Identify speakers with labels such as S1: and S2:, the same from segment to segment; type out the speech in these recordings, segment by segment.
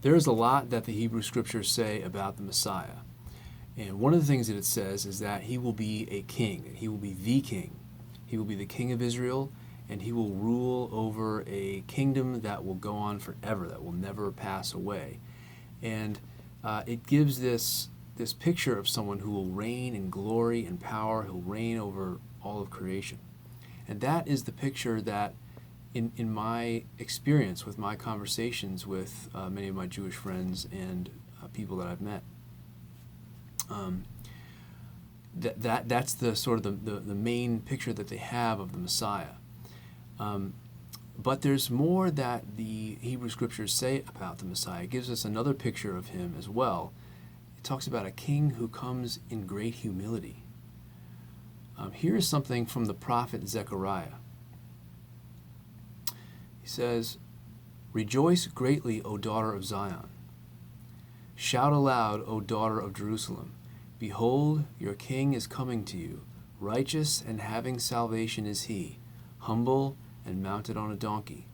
S1: there's a lot that the Hebrew Scriptures say about the Messiah. And one of the things that it says is that he will be a king. He will be the king. He will be the king of Israel, and he will rule over a kingdom that will go on forever, that will never pass away. And it gives this picture of someone who will reign in glory and power, who will reign over all of creation. And that is the picture that, in my experience with my conversations with many of my Jewish friends and people that I've met, that's the sort of the main picture that they have of the Messiah. But there's more that the Hebrew Scriptures say about the Messiah. It gives us another picture of him as well. It talks about a king who comes in great humility. Here is something from the prophet Zechariah. He says, "Rejoice greatly, O daughter of Zion. Shout aloud, O daughter of Jerusalem. Behold, your king is coming to you. Righteous and having salvation is he, humble and mounted on a donkey,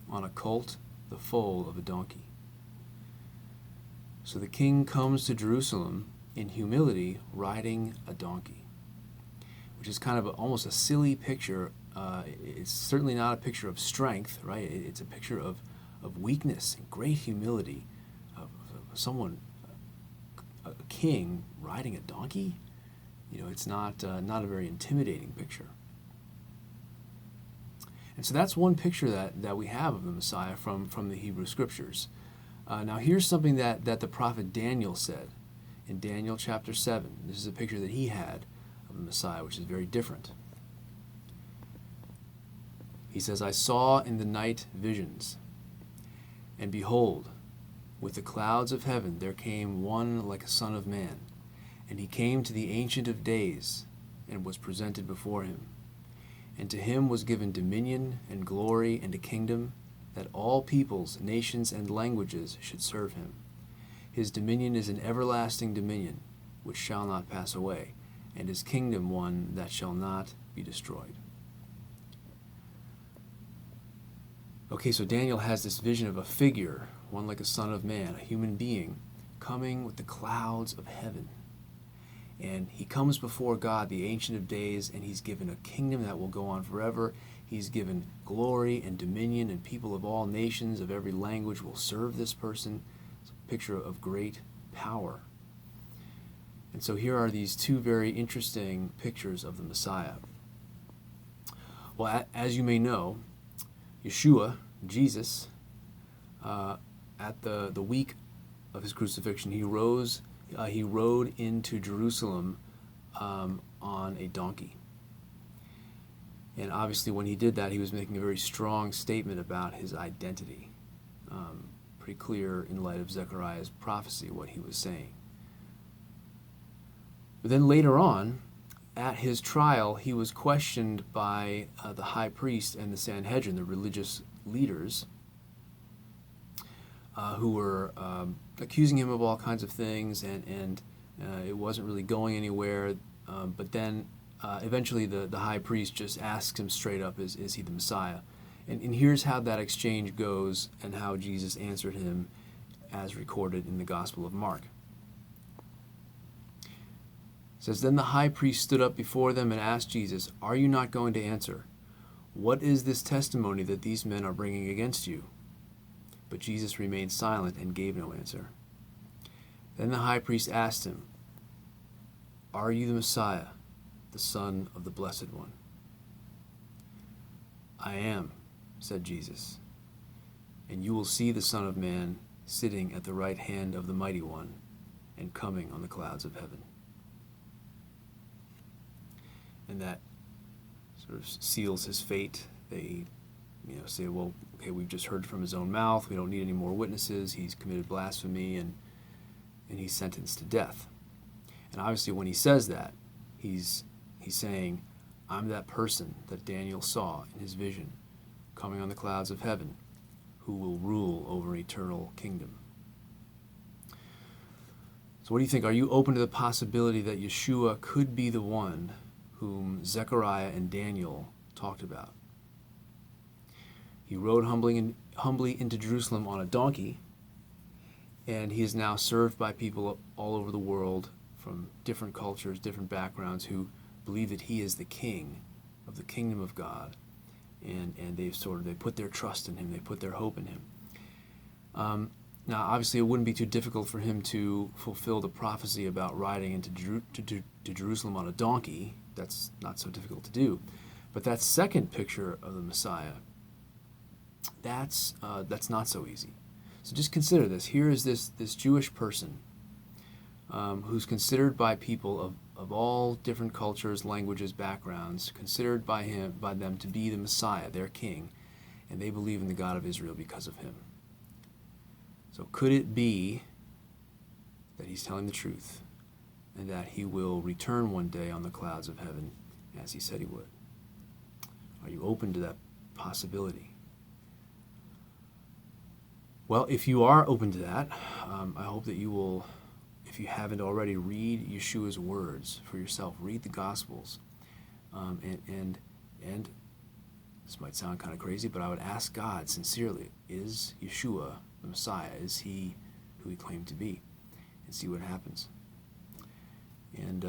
S1: on a colt, the foal of a donkey." So the king comes to Jerusalem in humility, riding a donkey, which is kind of almost a silly picture. It's certainly not a picture of strength, right? It's a picture of weakness and great humility of someone, a king riding a donkey. It's not a very intimidating picture. And so that's one picture that we have of the Messiah from the Hebrew Scriptures. Now here's something that the prophet Daniel said in Daniel chapter 7. This is a picture that he had of the Messiah, which is very different. He says, "I saw in the night visions, and behold, with the clouds of heaven there came one like a son of man, and he came to the Ancient of Days, and was presented before him. And to him was given dominion and glory and a kingdom, that all peoples, nations, and languages should serve him. His dominion is an everlasting dominion, which shall not pass away, and his kingdom one that shall not be destroyed." Okay, so Daniel has this vision of a figure, one like a son of man, a human being, coming with the clouds of heaven. And he comes before God, the Ancient of Days, and he's given a kingdom that will go on forever. He's given glory and dominion, and people of all nations, of every language, will serve this person. It's a picture of great power. And so here are these two very interesting pictures of the Messiah. Well, as you may know, Yeshua, Jesus, at the week of his crucifixion, he rode into Jerusalem on a donkey. And obviously when he did that, he was making a very strong statement about his identity. Pretty clear in light of Zechariah's prophecy what he was saying. But then later on, at his trial, he was questioned by the high priest and the Sanhedrin, the religious leaders, who were accusing him of all kinds of things, and it wasn't really going anywhere. But then eventually the high priest just asks him straight up, is he the Messiah? And here's how that exchange goes and how Jesus answered him as recorded in the Gospel of Mark. It says, "Then the high priest stood up before them and asked Jesus, 'Are you not going to answer? What is this testimony that these men are bringing against you?' But Jesus remained silent and gave no answer. Then the high priest asked him, 'Are you the Messiah, the Son of the Blessed One?' 'I am,' said Jesus, 'and you will see the Son of Man sitting at the right hand of the Mighty One and coming on the clouds of heaven.'" And that sort of seals his fate. They say, well, okay, we've just heard from his own mouth. We don't need any more witnesses. He's committed blasphemy, and he's sentenced to death. And obviously when he says that, he's saying, I'm that person that Daniel saw in his vision, coming on the clouds of heaven, who will rule over an eternal kingdom. So what do you think? Are you open to the possibility that Yeshua could be the one whom Zechariah and Daniel talked about? He rode humbly into Jerusalem on a donkey, And he is now served by people all over the world from different cultures, different backgrounds, who believe that he is the king of the kingdom of God. And they put their trust in him, they put their hope in him. Now, obviously, it wouldn't be too difficult for him to fulfill the prophecy about riding into Jerusalem on a donkey. That's not so difficult to do. But that second picture of the Messiah, that's not so easy. So just consider this. Here is this Jewish person who's considered by people of all different cultures, languages, backgrounds, considered by them to be the Messiah, their king, and they believe in the God of Israel because of him. So could it be that he's telling the truth and that he will return one day on the clouds of heaven as he said he would? Are you open to that possibility? Well, if you are open to that, I hope that you will, if you haven't already, read Yeshua's words for yourself. Read the Gospels. And this might sound kind of crazy, but I would ask God sincerely, is Yeshua the Messiah? Is he who he claimed to be? And see what happens. And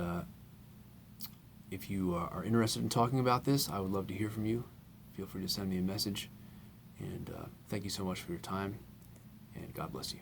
S1: if you are interested in talking about this, I would love to hear from you. Feel free to send me a message. And thank you so much for your time, and God bless you.